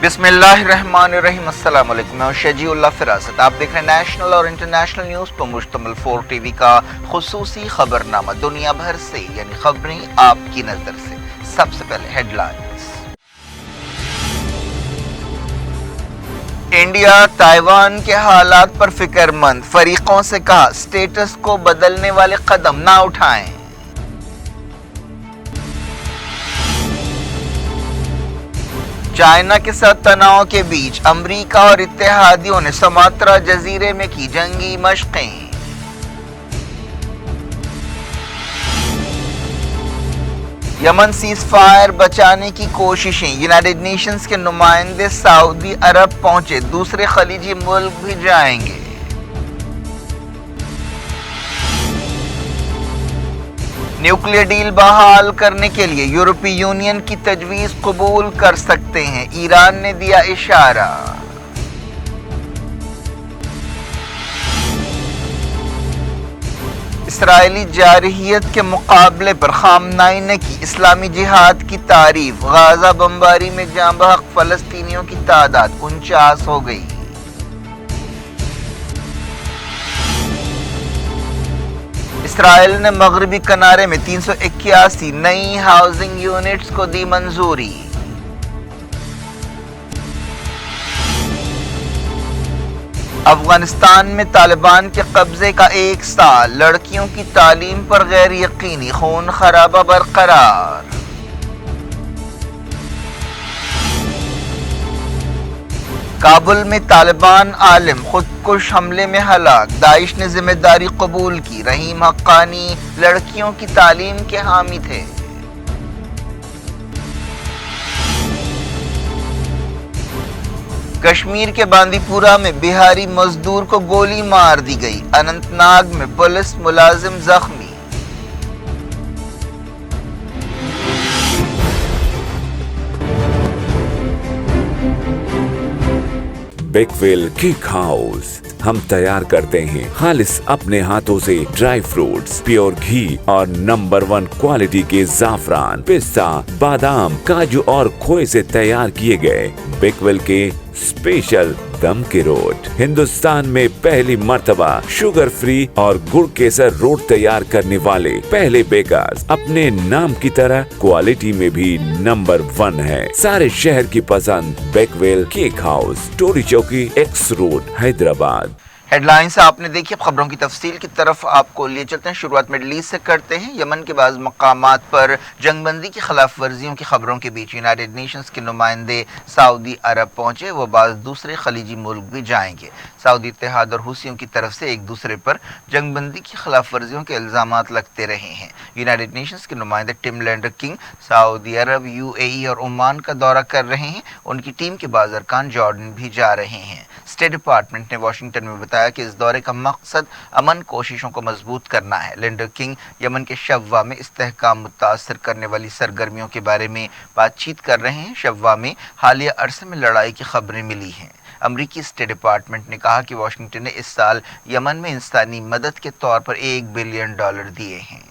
बिस्मिल्लाहिर्रहमानिर्रहीम। अस्सलाम वालेकुम। मैं शजी उल्लाह फिरासत। आप देख रहे हैं नेशनल और इंटरनेशनल न्यूज़ पर मुश्तमिल 4 टीवी का खुसूसी खबरनामा। दुनिया भर से यानी खबरें आपकी नज़र से। सबसे पहले हेडलाइंस। इंडिया ताइवान के हालात पर फिक्रमंद, फरीकों से कहा स्टेटस को बदलने वाले कदम ना उठाएं। चाइना के साथ तनाव के बीच अमेरिका और इत्तेहादियों ने सुमात्रा जजीरे में की जंगी मशकें। यमन सीज फायर बचाने की कोशिशें, यूनाइटेड नेशंस के नुमाइंदे सऊदी अरब पहुंचे, दूसरे खलीजी मुल्क भी जाएंगे। न्यूक्लियर डील बहाल करने के लिए यूरोपीय यूनियन की तजवीज़ कबूल कर सकते हैं, ईरान ने दिया इशारा। इसराइली जारहियत के मुकाबले पर खामनाई ने की इस्लामी जिहाद की तारीफ। गाजा बमबारी में जाँ बहक फलस्तीनियों की तादाद 49 हो गई। इसराइल ने मगरबी किनारे में 381 नई हाउसिंग यूनिट्स को दी मंजूरी। अफगानिस्तान में तालिबान के कब्जे का 1 साल, लड़कियों की तालीम पर गैर यकीनी, खून खराबा बरकरार। काबुल में तालिबान आलिम खुदकुश हमले में हलाक, दाइश ने जिम्मेदारी कबूल की। रहीम हक्कानी लड़कियों की तालीम के हामी थे। कश्मीर के बांदीपुरा में बिहारी मजदूर को गोली मार दी गई। अनंतनाग में पुलिस मुलाजिम जख्मी। बेकवेल केक हाउस, हम तैयार करते हैं खालिस अपने हाथों से ड्राई फ्रूट्स, प्योर घी और नंबर 1 क्वालिटी के जाफरान, पिस्ता, बादाम, काजू और खोए से तैयार किए गए बेकवेल के स्पेशल दम के रोट। हिंदुस्तान में पहली मर्तबा शुगर फ्री और गुड़ केसर रोट तैयार करने वाले पहले बेकर्स। अपने नाम की तरह क्वालिटी में भी नंबर 1 है। सारे शहर की पसंद बेकवेल केक हाउस, टोरी चौकी, एक्स रोड, हैदराबाद। हेडलाइंस आपने देखी। अब खबरों की तफसील की तरफ आपको लिए चलते हैं। शुरुआत मिडल ईस्ट से करते हैं। यमन के बाज़ मकामात पर जंगबंदी की खिलाफ वर्जियों की खबरों के बीच यूनाइटेड नेशंस के नुमाइंदे सऊदी अरब पहुंचे। वो बाज़ दूसरे खलीजी मुल्क भी जाएंगे। सऊदी इत्तेहाद और हुसियों की तरफ से एक दूसरे पर जंगबंदी की खिलाफ वर्जियों के इल्ज़ामात लगते रहे हैं। यूनाइटेड नेशंस के नुमाइंदे टिम लैंडर किंग सऊदी अरब, यूएई और ओमान का दौरा कर रहे हैं। उनकी टीम के बाज़ अरकान जॉर्डन भी जा रहे हैं। स्टेट डिपार्टमेंट ने वाशिंगटन में बताया कि इस दौरे का मकसद अमन कोशिशों को मजबूत करना है। लैंडर किंग यमन के शव्वा में इस्तेहकाम मुतासर करने वाली सरगर्मियों के बारे में बातचीत कर रहे हैं। शव्वा में हालिया अरसे में लड़ाई की खबरें मिली हैं। अमरीकी स्टेट डिपार्टमेंट ने कहा कि वाशिंगटन ने इस साल यमन में इंसानी मदद के तौर पर $1 बिलियन दिए हैं।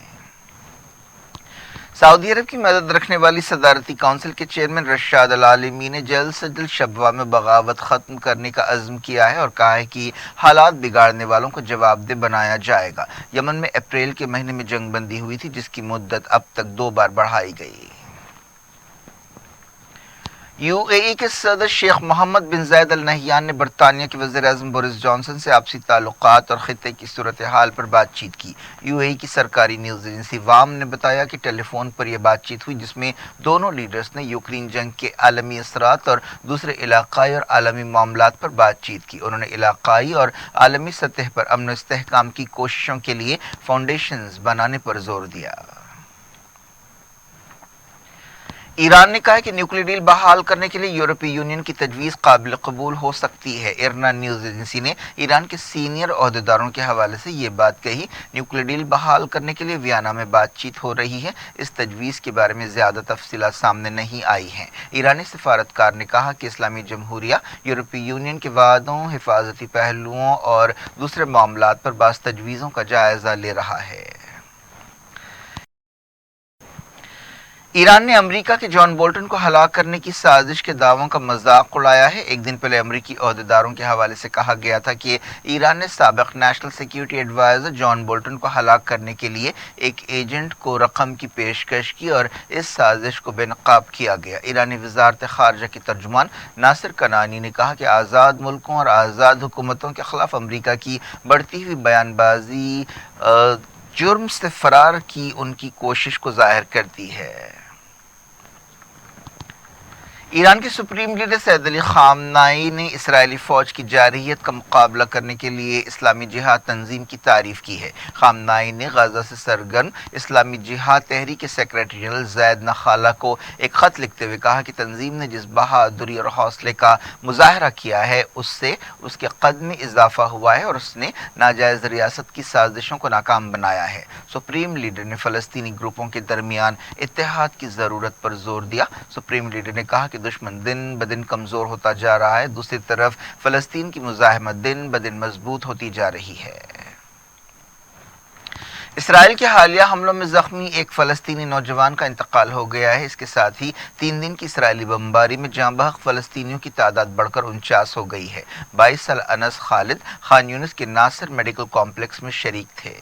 सऊदी अरब की मदद रखने वाली सदारती काउंसिल के चेयरमैन रशाद अल आलमी ने जल्द से जल्द शब्वा में बगावत ख़त्म करने का अज़्म किया है और कहा है कि हालात बिगाड़ने वालों को जवाबदेह बनाया जाएगा। यमन में अप्रैल के महीने में जंगबंदी हुई थी, जिसकी मुद्दत अब तक 2 बार बढ़ाई गई। यूएई के सदर शेख मोहम्मद बिन जायद अल नहयान ने बरतानिया के वज़ीर-ए-आज़म बोरिस जॉनसन से आपसी ताल्लुकात और खित्ते की सूरत हाल पर बातचीत की। यूएई की सरकारी न्यूज़ एजेंसी वाम ने बताया कि टेलीफोन पर यह बातचीत हुई, जिसमें दोनों लीडर्स ने यूक्रेन जंग के आलमी असरात और दूसरे इलाकाई और आलमी मामलात पर बातचीत की। उन्होंने इलाकाई और आलमी सतह पर अमन व इस्तेहकाम की कोशिशों के लिए फाउंडेशंस बनाने पर जोर दिया। ईरान ने कहा है कि न्यूक्लियर डील बहाल करने के लिए यूरोपीय यूनियन की तजवीज़ काबिल कबूल हो सकती है। इरना न्यूज़ एजेंसी ने ईरान के सीनियर ओहदेदारों के हवाले से ये बात कही। न्यूक्लियर डील बहाल करने के लिए वियना में बातचीत हो रही है। इस तजवीज़ के बारे में ज़्यादा तफसीलात सामने नहीं आई हैं। ईरानी सफारतकार ने कहा कि इस्लामी जमहूरिया यूरोपीय यूनियन के वादों, हिफाजती पहलुओं और दूसरे मामलात पर बाज़ तजवीज़ों का जायज़ा ले रहा है। ایران نے امریکہ کے جان بولٹن کو ہلاک کرنے کی سازش کے دعووں کا مذاق اڑایا ہے۔ ایک دن پہلے امریکی عہدیداروں کے حوالے سے کہا گیا تھا کہ ایران نے سابق national security advisor John Bolton کو ہلاک کرنے کے لیے ایک ایجنٹ کو رقم کی پیشکش کی اور اس سازش کو بے نقاب کیا گیا۔ ایرانی وزارت خارجہ کے ترجمان ناصر کنعانی نے کہا کہ آزاد ملکوں اور آزاد حکومتوں کے خلاف امریکہ کی بڑھتی ہوئی بیان بازی جرم سے فرار کی ان کی کوشش کو ظاہر کرتی ہے۔ ایران کے سپریم لیڈر سید علی خامنائی نے اسرائیلی فوج کی جارحیت کا مقابلہ کرنے کے لیے اسلامی جہاد تنظیم کی تعریف کی ہے۔ خامنائی نے غزہ سے سرگرم اسلامی جہاد تحریک کے سیکریٹری جنرل زید نخالہ کو ایک خط لکھتے ہوئے کہا کہ تنظیم نے جس بہادری اور حوصلے کا مظاہرہ کیا ہے اس سے اس کے قد میں اضافہ ہوا ہے اور اس نے ناجائز ریاست کی سازشوں کو ناکام بنایا ہے۔ سپریم لیڈر نے فلسطینی گروپوں کے درمیان اتحاد کی ضرورت پر زور دیا۔ سپریم لیڈر نے کہا کہ دشمن دن بدن کمزور ہوتا جا رہا ہے، دوسری طرف فلسطین کی مزاحمت دن بدن مضبوط ہوتی جا رہی ہے۔ اسرائیل کے حالیہ حملوں میں زخمی ایک فلسطینی نوجوان کا انتقال ہو گیا ہے۔ اس کے ساتھ ہی 3 دن کی اسرائیلی بمباری میں جاں بحق فلسطینیوں کی تعداد بڑھ کر 49 ہو گئی ہے۔ 22 سال انس خالد خان یونس کے ناصر میڈیکل کمپلیکس میں شریک تھے۔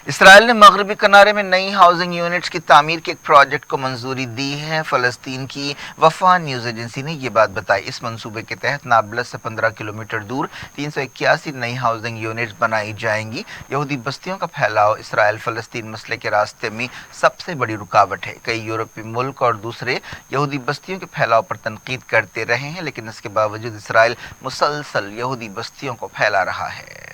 اسرائیل نے مغربی کنارے میں نئی ہاؤسنگ یونٹس کی تعمیر کے ایک پروجیکٹ کو منظوری دی ہے۔ فلسطین کی وفا نیوز ایجنسی نے یہ بات بتائی۔ اس منصوبے کے تحت نابلس سے 15 کلومیٹر دور 381 نئی ہاؤسنگ یونٹس بنائی جائیں گی۔ یہودی بستیوں کا پھیلاؤ اسرائیل فلسطین مسئلے کے راستے میں سب سے بڑی رکاوٹ ہے۔ کئی یورپی ملک اور دوسرے یہودی بستیوں کے پھیلاؤ پر تنقید کرتے رہے ہیں، لیکن اس کے باوجود اسرائیل مسلسل یہودی بستیوں کو پھیلا رہا ہے۔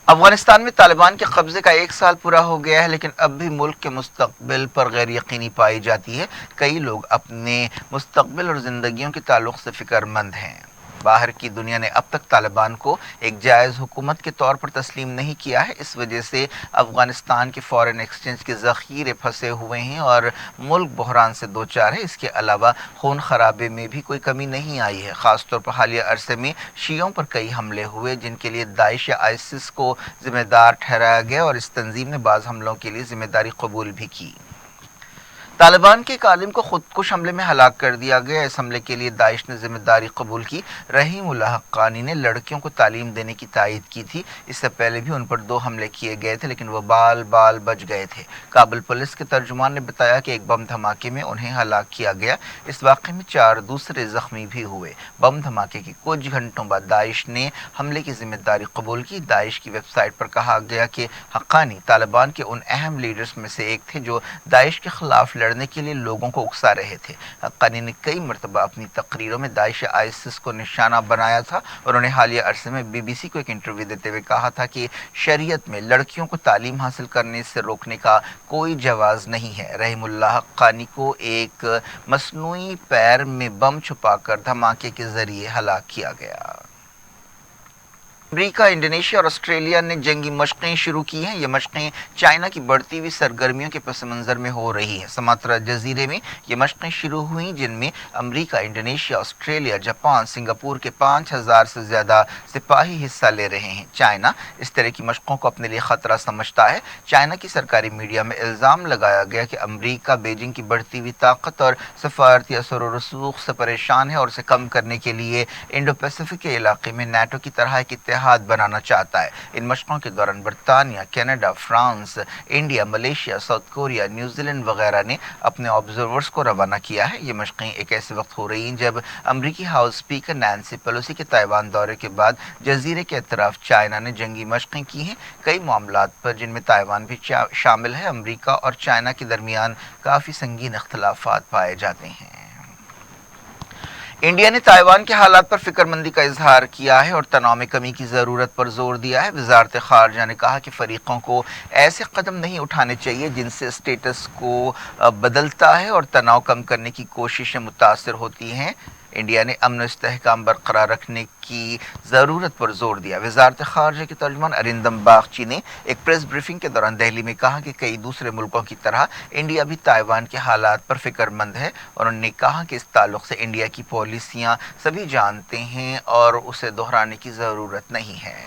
افغانستان میں طالبان کے قبضے کا 1 سال پورا ہو گیا ہے، لیکن اب بھی ملک کے مستقبل پر غیر یقینی پائی جاتی ہے۔ کئی لوگ اپنے مستقبل اور زندگیوں کے تعلق سے فکر مند ہیں۔ باہر کی دنیا نے اب تک طالبان کو ایک جائز حکومت کے طور پر تسلیم نہیں کیا ہے۔ اس وجہ سے افغانستان کے فارن ایکسچینج کے ذخیرے پھنسے ہوئے ہیں اور ملک بحران سے دوچار ہے۔ اس کے علاوہ خون خرابے میں بھی کوئی کمی نہیں آئی ہے۔ خاص طور پر حالیہ عرصے میں شیعوں پر کئی حملے ہوئے جن کے لیے داعش یا آئسس کو ذمہ دار ٹھہرایا گیا اور اس تنظیم نے بعض حملوں کے لیے ذمہ داری قبول بھی کی۔ طالبان کے ایک عالم کو خودکش حملے میں ہلاک کر دیا گیا۔ اس حملے کے لیے داعش نے ذمہ داری قبول کی۔ رحیم اللہ حقانی نے لڑکیوں کو تعلیم دینے کی تائید کی تھی۔ اس سے پہلے بھی ان پر 2 حملے کیے گئے تھے، لیکن وہ بال بچ گئے تھے۔ کابل پولیس کے ترجمان نے بتایا کہ ایک بم دھماکے میں انہیں ہلاک کیا گیا۔ اس واقعے میں 4 دوسرے زخمی بھی ہوئے۔ بم دھماکے کے کچھ گھنٹوں بعد داعش نے حملے کی ذمہ داری قبول کی۔ داعش کی ویب سائٹ پر کہا گیا کہ حقانی طالبان کے ان اہم لیڈرز میں سے ایک تھے جو داعش کے خلاف لڑنے کے لیے لوگوں کو اکسا رہے تھے۔ حقانی نے کئی مرتبہ اپنی تقریروں میں داعش یا آئسس کو نشانہ بنایا تھا اور انہوں نے حالیہ عرصے میں BBC کو ایک انٹرویو دیتے ہوئے کہا تھا کہ شریعت میں لڑکیوں کو تعلیم حاصل کرنے سے روکنے کا کوئی جواز نہیں ہے۔ رحیم اللہ حقانی کو ایک مصنوعی پیر میں بم چھپا کر دھماکے کے ذریعے ہلاک کیا گیا۔ امریکہ، انڈونیشیا اور آسٹریلیا نے جنگی مشقیں شروع کی ہیں۔ یہ مشقیں چائنا کی بڑھتی ہوئی سرگرمیوں کے پس منظر میں ہو رہی ہیں۔ سماترا جزیرے میں یہ مشقیں شروع ہوئیں جن میں امریکہ، انڈونیشیا، آسٹریلیا، جاپان، سنگاپور کے 5000 سے زیادہ سپاہی حصہ لے رہے ہیں۔ چائنا اس طرح کی مشقوں کو اپنے لیے خطرہ سمجھتا ہے۔ چائنا کی سرکاری میڈیا میں الزام لگایا گیا کہ امریکہ بیجنگ کی بڑھتی ہوئی طاقت اور سفارتی اثر و رسوخ سے پریشان ہے اور اسے کم کرنے کے لیے انڈو پیسفک کے علاقے میں نیٹو کی طرح ایک اتحاد بنانا چاہتا ہے۔ ان مشقوں کے دوران برطانیہ، Canada, France, India, Malaysia, South Korea, New Zealand وغیرہ نے اپنے آبزرورز کو روانہ کیا ہے۔ یہ مشقیں ایک ایسے وقت ہو رہی ہیں جب امریکی ہاؤس اسپیکر نینسی پیلوسی کے تائیوان دورے کے بعد جزیرے کے اطراف چائنا نے جنگی مشقیں کی ہیں۔ کئی معاملات پر جن میں تائیوان بھی شامل ہے، امریکہ اور چائنا کے درمیان کافی سنگین اختلافات پائے جاتے ہیں۔ انڈیا نے تائیوان کے حالات پر فکر مندی کا اظہار کیا ہے اور تناؤ میں کمی کی ضرورت پر زور دیا ہے۔ وزارت خارجہ نے کہا کہ فریقوں کو ایسے قدم نہیں اٹھانے چاہیے جن سے اسٹیٹس کو بدلتا ہے اور تناؤ کم کرنے کی کوششیں متاثر ہوتی ہیں۔ انڈیا نے امن و استحکام برقرار رکھنے کی ضرورت پر زور دیا۔ وزارت خارجہ کے ترجمان ارندم باگچی نے ایک پریس بریفنگ کے دوران دہلی میں کہا کہ کئی دوسرے ملکوں کی طرح انڈیا بھی تائیوان کے حالات پر فکر مند ہے اور انہوں نے کہا کہ اس تعلق سے انڈیا کی پالیسیاں سبھی جانتے ہیں اور اسے دہرانے کی ضرورت نہیں ہے۔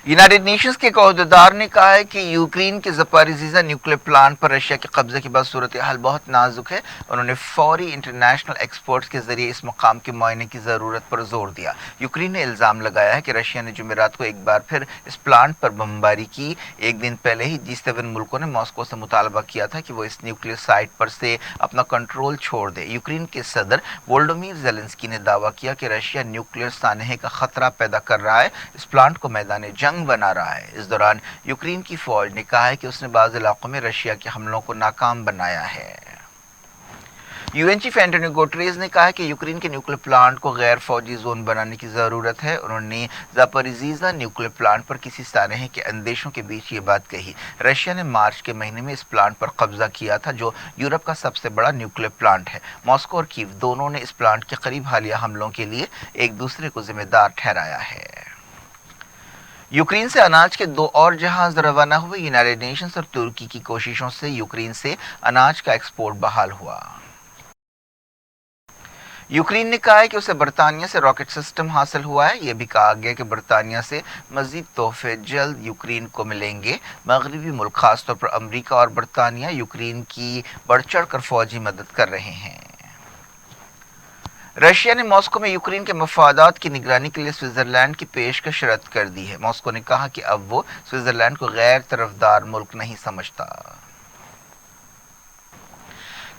यूनाइटेड नेशंस के एक अहदेदार ने कहा है कि यूक्रेन के ज़पारिज़िया न्यूक्लियर प्लांट पर रशिया के कब्जे के बाद सूरत हाल बहुत नाजुक है। उन्होंने फौरी इंटरनेशनल एक्सपर्ट्स के जरिए इस मकाम के मुआयने की ज़रूरत पर जोर दिया। यूक्रेन ने इल्ज़ाम लगाया है कि रशिया ने जुमेरात को एक बार फिर इस प्लांट पर बमबारी की। एक दिन पहले ही G7 मुल्कों ने मॉस्को से मुतालबा किया था कि वो इस न्यूक्लियर साइट पर से अपना कंट्रोल छोड़ दे। यूक्रेन के सदर वोल्डोमीर ज़ेलेंस्की ने दावा किया कि रशिया न्यूक्लियर सानहे का खतरा पैदा कर रहा है, इस प्लांट को मैदान जंग बना रहा है। इस दौरान यूक्रेन की फौज ने कहा है कि उसने बाज़ इलाकों में रशिया के हमलों को नाकाम बनाया है। यूएन चीफ एंटोनियो गुटेरेस ने कहा है कि यूक्रेन के न्यूक्लियर प्लांट को गैर फौजी जोन बनाने की ज़रूरत है। उन्होंने ज़ापोरिज़िया न्यूक्लियर प्लांट पर किसी सानहे के अंदेशों के बीच ये बात कही। रशिया ने मार्च के महीने में इस प्लांट पर कब्जा किया था, जो यूरोप का सबसे बड़ा न्यूक्लियर प्लांट है। मॉस्को और कीव दोनों ने इस प्लांट के करीब हालिया हमलों के लिए एक दूसरे को जिम्मेदार ठहराया है। यूक्रेन से अनाज के 2 और जहाज रवाना हुए। यूनाइटेड नेशंस और तुर्की की कोशिशों से यूक्रेन से अनाज का एक्सपोर्ट बहाल हुआ। यूक्रेन ने कहा है कि उसे बरतानिया से रॉकेट सिस्टम हासिल हुआ है। यह भी कहा गया कि बरतानिया से मजीद तोहफे जल्द यूक्रेन को मिलेंगे। मगरबी मुल्क खासतौर पर अमरीका और बरतानिया यूक्रेन की बढ़ चढ़ कर फौजी मदद कर रहे हैं। रशिया ने मॉस्को में यूक्रेन के मफादात की निगरानी के लिए स्विट्जरलैंड की पेशकश रद्द कर दी है। मॉस्को ने कहा कि अब वो स्विट्जरलैंड को गैर तरफदार मुल्क नहीं समझता।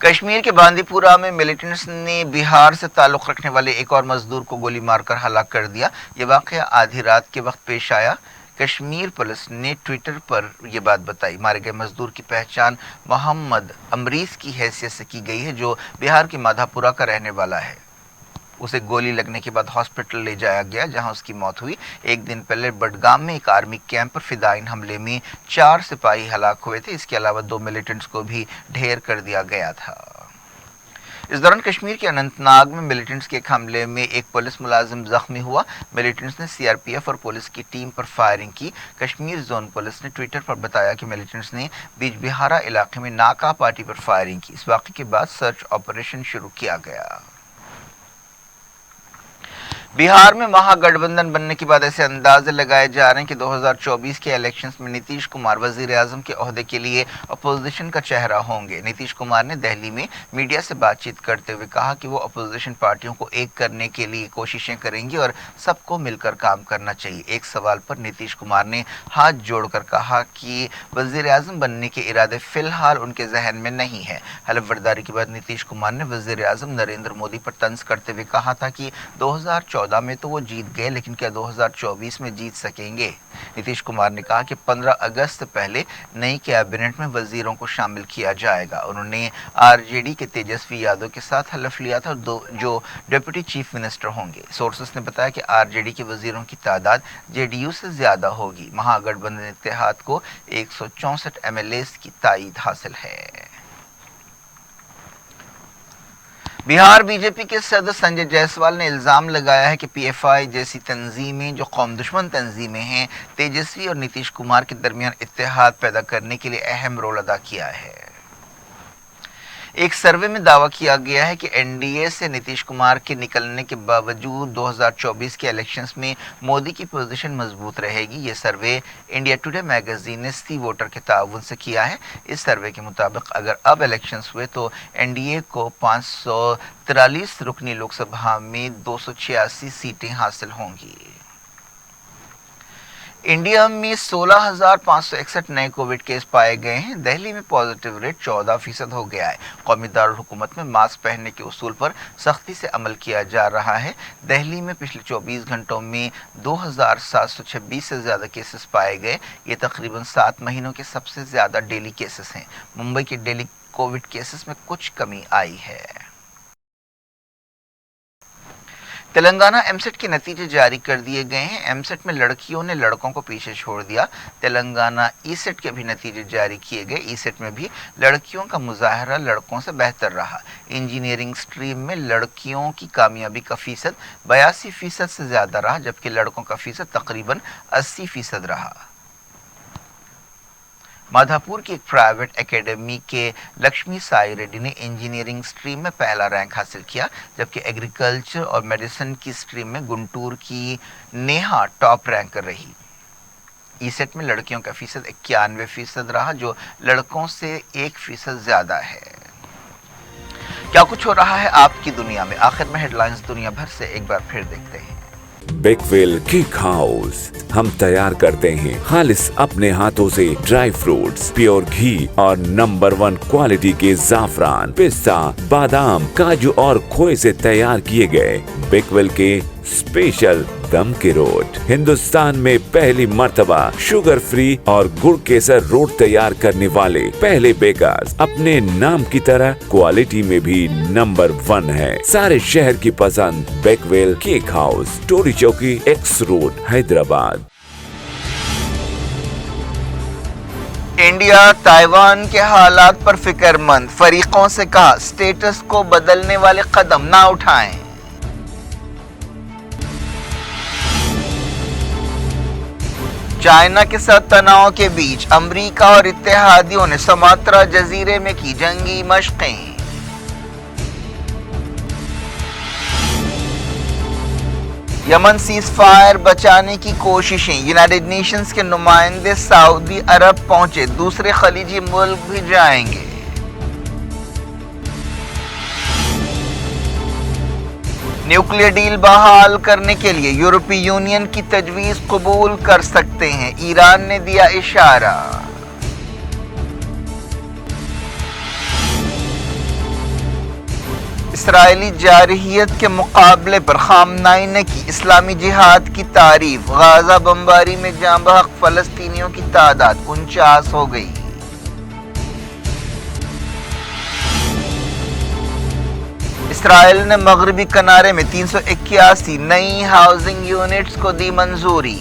कश्मीर के बांदीपुरा में मिलिटेंट्स ने बिहार से ताल्लुक़ रखने वाले एक और मजदूर को गोली मारकर हलाक कर दिया। ये वाक़या आधी रात के वक्त पेश आया। कश्मीर पुलिस ने ट्विटर पर यह बात बताई। मारे गए मजदूर की पहचान मोहम्मद अमरीस की हैसियत से की गई है, जो बिहार के माधापुरा का रहने वाला है। उसे गोली लगने के बाद हॉस्पिटल ले जाया गया, जहां उसकी मौत हुई। एक दिन पहले बडगाम में एक आर्मी कैंप पर फिदायीन हमले में 4 सिपाही हलाक हुए थे। इसके अलावा 2 मिलिटेंट्स को भी ढेर कर दिया गया था। इस दौरान कश्मीर के अनंतनाग में मिलिटेंट्स के एक हमले में एक पुलिस मुलाजिम जख्मी हुआ। मिलिटेंट्स ने सीआरपीएफ और पुलिस की टीम पर फायरिंग की। कश्मीर जोन पुलिस ने ट्विटर पर बताया कि मिलिटेंट्स ने बिजबिहारा इलाके में नाका पार्टी पर फायरिंग की। इस वाक़े के बाद सर्च ऑपरेशन शुरू किया गया। बिहार में महागठबंधन बनने के बाद ऐसे अंदाजे लगाए जा रहे हैं कि 2024 के इलेक्शंस में नीतीश कुमार वजीर आजम के ओहदे के लिए अपोजिशन का चेहरा होंगे। नीतीश कुमार ने दिल्ली में मीडिया से बातचीत करते हुए कहा कि वो अपोजिशन पार्टियों को एक करने के लिए कोशिशें करेंगे और सबको मिलकर काम करना चाहिए। एक सवाल पर नीतीश कुमार ने हाथ जोड़कर कहा कि वजीर आजम बनने के इरादे फिलहाल उनके जहन में नहीं है। हलफबर्दारी के बाद नीतीश कुमार ने वजीर आजम नरेंद्र मोदी पर तंज करते हुए कहा था कि 2014 में तो वो जीत गए, लेकिन क्या 2024 में जीत सकेंगे। नीतीश कुमार ने कहा कि 15 अगस्त से पहले नई कैबिनेट में वजीरों को शामिल किया जाएगा। उन्होंने आरजेडी के तेजस्वी यादव के साथ हलफ लिया था, जो डिप्टी चीफ मिनिस्टर होंगे। सोर्सेस ने बताया कि आरजेडी के वजीरों की तादाद जेडीयू से ज्यादा होगी। महागठबंधन इत्तेहाद को 164 एमएलएस की ताईद हासिल है। बिहार बीजेपी के सदर संजय जायसवाल ने इल्ज़ाम लगाया है कि पीएफआई जैसी तंजीमें, जो कौम दुश्मन तंजीमें हैं, तेजस्वी और नीतीश कुमार के दरमियान इत्तेहाद पैदा करने के लिए अहम रोल अदा किया है। एक सर्वे में दावा किया गया है कि एनडीए से नीतीश कुमार के निकलने के बावजूद 2024 के इलेक्शंस में मोदी की पोजीशन मजबूत रहेगी। ये सर्वे इंडिया टुडे मैगजीन ने सी वोटर के ताउन से किया है। इस सर्वे के मुताबिक अगर अब इलेक्शंस हुए तो एनडीए को 543 रुकनी लोकसभा में 286 सीटें हासिल होंगी। इंडिया में 16,561 नए कोविड केस पाए गए हैं। दिल्ली में पॉजिटिव रेट 14% हो गया है। कौमी दारुल हुकूमत में मास्क पहनने के उसूल पर सख्ती से अमल किया जा रहा है। दिल्ली में पिछले 24 घंटों में 2,726 से ज़्यादा केसेस पाए गए। ये तकरीबन 7 महीनों के सबसे ज़्यादा डेली केसेस हैं। मुंबई के डेली कोविड केसेस में कुछ कमी आई है। तेलंगाना एमसेट के नतीजे जारी कर दिए गए हैं। एमसेट में लड़कियों ने लड़कों को पीछे छोड़ दिया। तेलंगाना ईसेट के भी नतीजे जारी किए गए। ईसेट में भी लड़कियों का मुजाहरा लड़कों से बेहतर रहा। इंजीनियरिंग स्ट्रीम में लड़कियों की कामयाबी का फीसद 82% से ज़्यादा रहा, जबकि लड़कों का फीसद तकरीबन 80% रहा। माधापुर की एक प्राइवेट एकेडमी के लक्ष्मी साई रेड्डी ने इंजीनियरिंग स्ट्रीम में पहला रैंक हासिल किया, जबकि एग्रीकल्चर और मेडिसिन की स्ट्रीम में गुंटूर की नेहा टॉप रैंकर रही। ای سیٹ میں لڑکیوں کا فیصد 91% رہا، جو لڑکوں سے 1% زیادہ ہے۔ کیا کچھ ہو رہا ہے آپ کی دنیا میں؟ آخر میں ہیڈ لائنز دنیا بھر سے ایک بار پھر دیکھتے ہیں۔ بیکویل کیک ہاؤس، ہم تیار کرتے ہیں خالص اپنے ہاتھوں سے ڈرائی فروٹس، پیور گھی اور نمبر 1 کوالٹی کے زعفران، پستہ، بادام، کاجو اور کھوئے سے تیار کیے گئے بیکویل کے اسپیشل دم کے روٹ۔ ہندوستان میں پہلی مرتبہ شوگر فری اور گڑ کیسر روٹ تیار کرنے والے پہلے بیکرز، اپنے نام کی طرح کوالٹی میں بھی نمبر 1 ہے۔ سارے شہر کی پسند بیکویل کیک ہاؤس، ٹوری چوکی، x road, Hyderabad. India Taiwan کے حالات پر فکر مند، فریقوں سے کہا سٹیٹس کو بدلنے والے قدم نہ اٹھائیں۔ چائنا کے ساتھ تناؤ کے بیچ امریکہ اور اتحادیوں نے سماترا جزیرے میں کی جنگی مشقیں۔ یمن سیز فائر بچانے کی کوششیں، یونائیٹڈ نیشنز کے نمائندے سعودی عرب پہنچے، دوسرے خلیجی ملک بھی جائیں گے۔ نیوکلیئر ڈیل بحال کرنے کے لیے یورپی یونین کی تجویز قبول کر سکتے ہیں، ایران نے دیا اشارہ۔ اسرائیلی جارحیت کے مقابلے پر خامنائی نے کی اسلامی جہاد کی تعریف، غزہ بمباری میں جاں بحق فلسطینیوں کی تعداد 49 ہو گئی۔ اسرائیل نے مغربی کنارے میں 381 نئی ہاؤسنگ یونٹس کو دی منظوری۔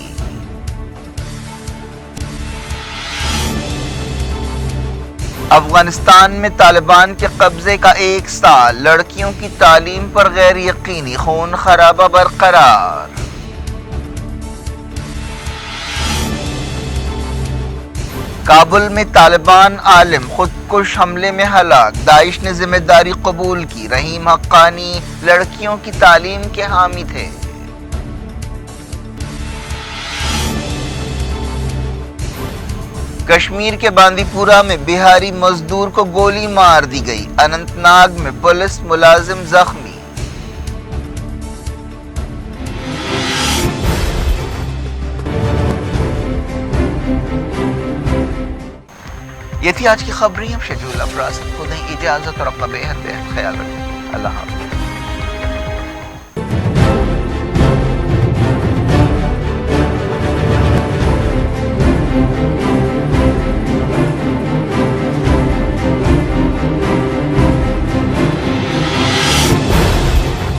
افغانستان میں طالبان کے قبضے کا 1 سال، لڑکیوں کی تعلیم پر غیر یقینی، خون خرابہ برقرار۔ کابل میں طالبان عالم خودکش حملے میں ہلاک، داعش نے ذمہ داری قبول کی، رحیم حقانی لڑکیوں کی تعلیم کے حامی تھے۔ کشمیر کے باندی پورہ میں بہاری مزدور کو گولی مار دی گئی، اننت ناگ میں پولیس ملازم زخمی۔ یہ تھی آج کی خبریں، اب شیڈول افراز کو دیں اجازت اور اپنا بے حد خیال رکھیں۔ اللہ حافظ۔